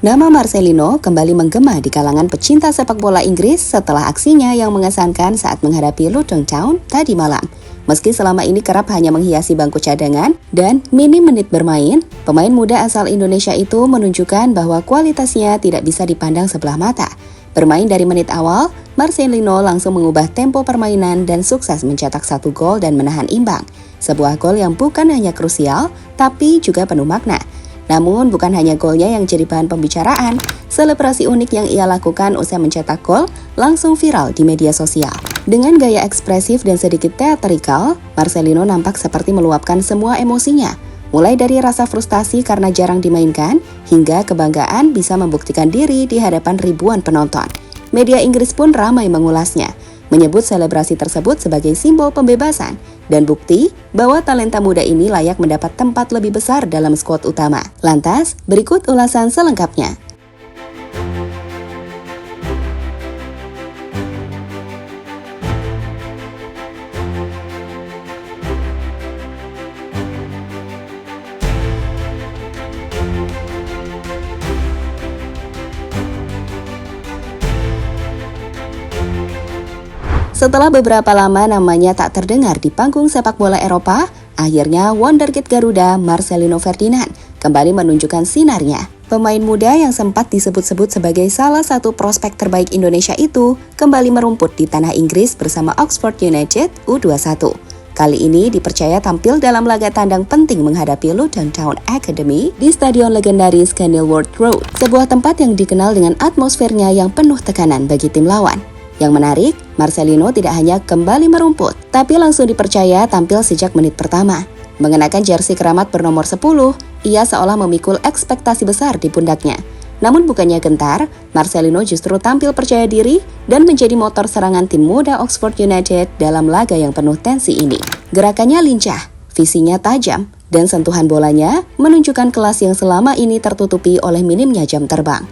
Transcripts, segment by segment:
Nama Marcelino kembali menggema di kalangan pecinta sepak bola Inggris setelah aksinya yang mengesankan saat menghadapi Luton Town tadi malam. Meski selama ini kerap hanya menghiasi bangku cadangan dan minim menit bermain, pemain muda asal Indonesia itu menunjukkan bahwa kualitasnya tidak bisa dipandang sebelah mata. Bermain dari menit awal, Marcelino langsung mengubah tempo permainan dan sukses mencetak 1 gol dan menahan imbang. Sebuah gol yang bukan hanya krusial, tapi juga penuh makna. Namun bukan hanya golnya yang jadi bahan pembicaraan, selebrasi unik yang ia lakukan usai mencetak gol langsung viral di media sosial. Dengan gaya ekspresif dan sedikit teatrikal, Marcelino nampak seperti meluapkan semua emosinya, mulai dari rasa frustasi karena jarang dimainkan, hingga kebanggaan bisa membuktikan diri di hadapan ribuan penonton. Media Inggris pun ramai mengulasnya, menyebut selebrasi tersebut sebagai simbol pembebasan dan bukti bahwa talenta muda ini layak mendapat tempat lebih besar dalam skuad utama. Lantas, berikut ulasan selengkapnya. Setelah beberapa lama namanya tak terdengar di panggung sepak bola Eropa, akhirnya wonderkid Garuda Marcelino Ferdinand kembali menunjukkan sinarnya. Pemain muda yang sempat disebut-sebut sebagai salah satu prospek terbaik Indonesia itu kembali merumput di tanah Inggris bersama Oxford United U21. Kali ini dipercaya tampil dalam laga tandang penting menghadapi Luton Town Academy di stadion legendaris Kenilworth Road, sebuah tempat yang dikenal dengan atmosfernya yang penuh tekanan bagi tim lawan. Yang menarik, Marcelino tidak hanya kembali merumput, tapi langsung dipercaya tampil sejak menit pertama. Mengenakan jersey keramat bernomor 10, ia seolah memikul ekspektasi besar di pundaknya. Namun bukannya gentar, Marcelino justru tampil percaya diri dan menjadi motor serangan tim muda Oxford United dalam laga yang penuh tensi ini. Gerakannya lincah, visinya tajam, dan sentuhan bolanya menunjukkan kelas yang selama ini tertutupi oleh minimnya jam terbang.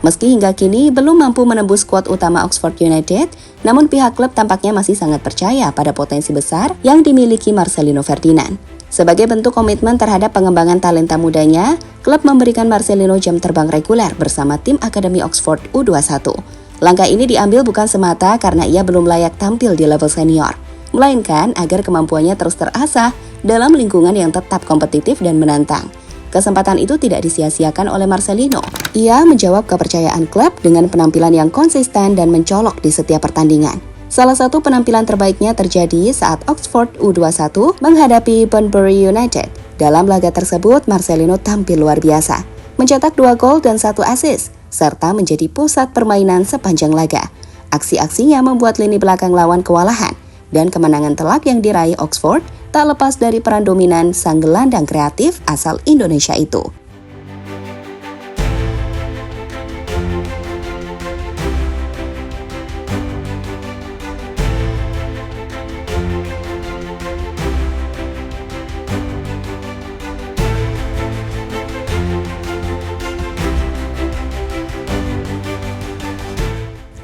Meski hingga kini belum mampu menembus skuad utama Oxford United, namun pihak klub tampaknya masih sangat percaya pada potensi besar yang dimiliki Marcelino Ferdinand. Sebagai bentuk komitmen terhadap pengembangan talenta mudanya, klub memberikan Marcelino jam terbang reguler bersama tim Akademi Oxford U21. Langkah ini diambil bukan semata karena ia belum layak tampil di level senior, melainkan agar kemampuannya terus terasah dalam lingkungan yang tetap kompetitif dan menantang. Kesempatan itu tidak disia-siakan oleh Marcelino. Ia menjawab kepercayaan klub dengan penampilan yang konsisten dan mencolok di setiap pertandingan. Salah satu penampilan terbaiknya terjadi saat Oxford U21 menghadapi Bunbury United. Dalam laga tersebut, Marcelino tampil luar biasa, mencetak 2 gol dan 1 assist, serta menjadi pusat permainan sepanjang laga. Aksi-aksinya membuat lini belakang lawan kewalahan, dan kemenangan telak yang diraih Oxford tak lepas dari peran dominan sang gelandang kreatif asal Indonesia itu.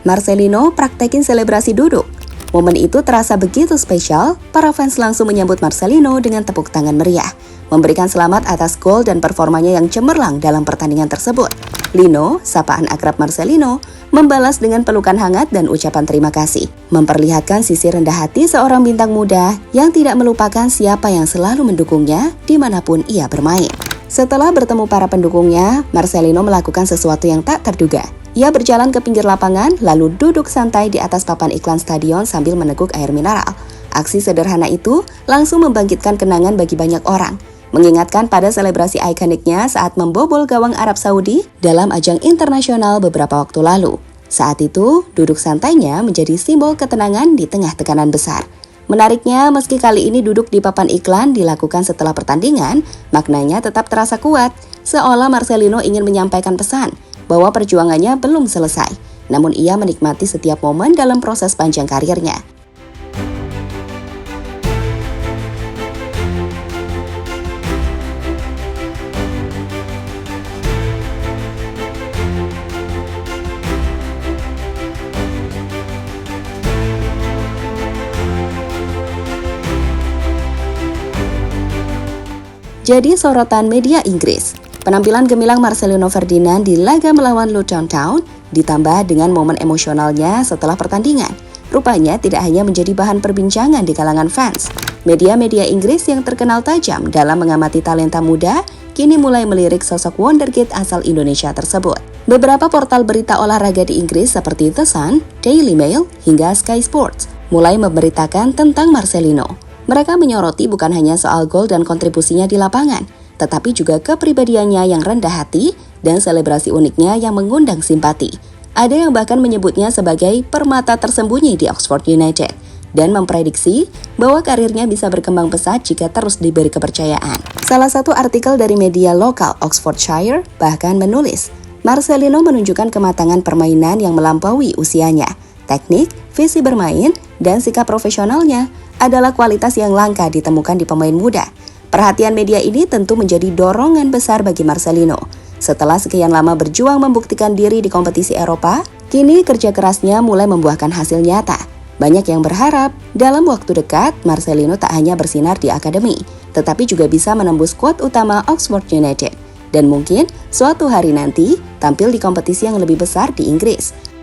Marcelino praktekin selebrasi duduk. Momen itu terasa begitu spesial, para fans langsung menyambut Marcelino dengan tepuk tangan meriah, memberikan selamat atas gol dan performanya yang cemerlang dalam pertandingan tersebut. Lino, sapaan akrab Marcelino, membalas dengan pelukan hangat dan ucapan terima kasih, memperlihatkan sisi rendah hati seorang bintang muda yang tidak melupakan siapa yang selalu mendukungnya dimanapun ia bermain. Setelah bertemu para pendukungnya, Marcelino melakukan sesuatu yang tak terduga. Ia berjalan ke pinggir lapangan, lalu duduk santai di atas papan iklan stadion sambil meneguk air mineral. Aksi sederhana itu langsung membangkitkan kenangan bagi banyak orang, mengingatkan pada selebrasi ikoniknya saat membobol gawang Arab Saudi dalam ajang internasional beberapa waktu lalu. Saat itu, duduk santainya menjadi simbol ketenangan di tengah tekanan besar. Menariknya, meski kali ini duduk di papan iklan dilakukan setelah pertandingan, maknanya tetap terasa kuat, seolah Marcelino ingin menyampaikan pesan bahwa perjuangannya belum selesai, namun ia menikmati setiap momen dalam proses panjang karirnya. jadi sorotan media Inggris. Penampilan gemilang Marcelino Ferdinand di laga melawan Luton Town ditambah dengan momen emosionalnya setelah pertandingan. Rupanya tidak hanya menjadi bahan perbincangan di kalangan fans. Media-media Inggris yang terkenal tajam dalam mengamati talenta muda kini mulai melirik sosok wonderkid asal Indonesia tersebut. Beberapa portal berita olahraga di Inggris seperti The Sun, Daily Mail, hingga Sky Sports mulai memberitakan tentang Marcelino. Mereka menyoroti bukan hanya soal gol dan kontribusinya di lapangan, tetapi juga kepribadiannya yang rendah hati dan selebrasi uniknya yang mengundang simpati. Ada yang bahkan menyebutnya sebagai permata tersembunyi di Oxford United dan memprediksi bahwa karirnya bisa berkembang pesat jika terus diberi kepercayaan. Salah satu artikel dari media lokal Oxfordshire bahkan menulis, Marcelino menunjukkan kematangan permainan yang melampaui usianya. Teknik, visi bermain, dan sikap profesionalnya adalah kualitas yang langka ditemukan di pemain muda. Perhatian media ini tentu menjadi dorongan besar bagi Marcelino. Setelah sekian lama berjuang membuktikan diri di kompetisi Eropa, kini kerja kerasnya mulai membuahkan hasil nyata. Banyak yang berharap dalam waktu dekat Marcelino tak hanya bersinar di akademi, tetapi juga bisa menembus skuad utama Oxford United. Dan mungkin suatu hari nanti tampil di kompetisi yang lebih besar di Inggris.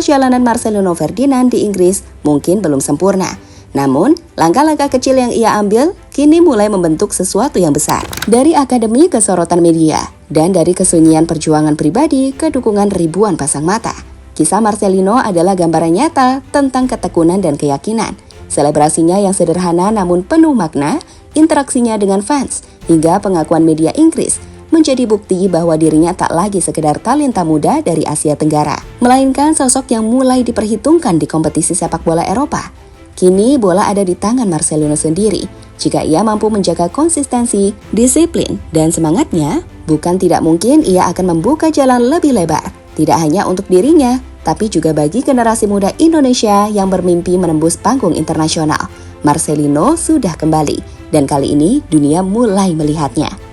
Perjalanan Marcelino Ferdinand di Inggris mungkin belum sempurna. Namun, langkah-langkah kecil yang ia ambil kini mulai membentuk sesuatu yang besar. Dari akademi ke sorotan media, dan dari kesunyian perjuangan pribadi ke dukungan ribuan pasang mata. Kisah Marcelino adalah gambaran nyata tentang ketekunan dan keyakinan. Selebrasinya yang sederhana namun penuh makna, interaksinya dengan fans, hingga pengakuan media Inggris menjadi bukti bahwa dirinya tak lagi sekedar talenta muda dari Asia Tenggara, melainkan sosok yang mulai diperhitungkan di kompetisi sepak bola Eropa. Kini bola ada di tangan Marcelino sendiri. Jika ia mampu menjaga konsistensi, disiplin, dan semangatnya, bukan tidak mungkin ia akan membuka jalan lebih lebar. Tidak hanya untuk dirinya, tapi juga bagi generasi muda Indonesia yang bermimpi menembus panggung internasional. Marcelino sudah kembali, dan kali ini dunia mulai melihatnya.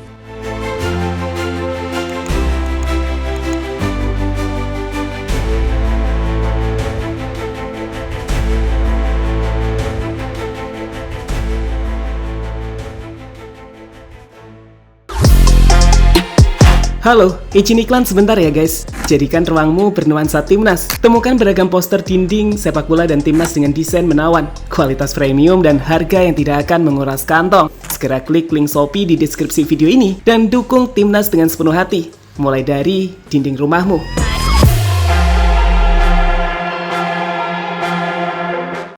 Halo, izin iklan sebentar ya guys. Jadikan ruangmu bernuansa Timnas. Temukan beragam poster dinding, sepak bola dan Timnas dengan desain menawan, kualitas premium dan harga yang tidak akan menguras kantong. Segera klik link Shopee di deskripsi video ini dan dukung Timnas dengan sepenuh hati. Mulai dari dinding rumahmu.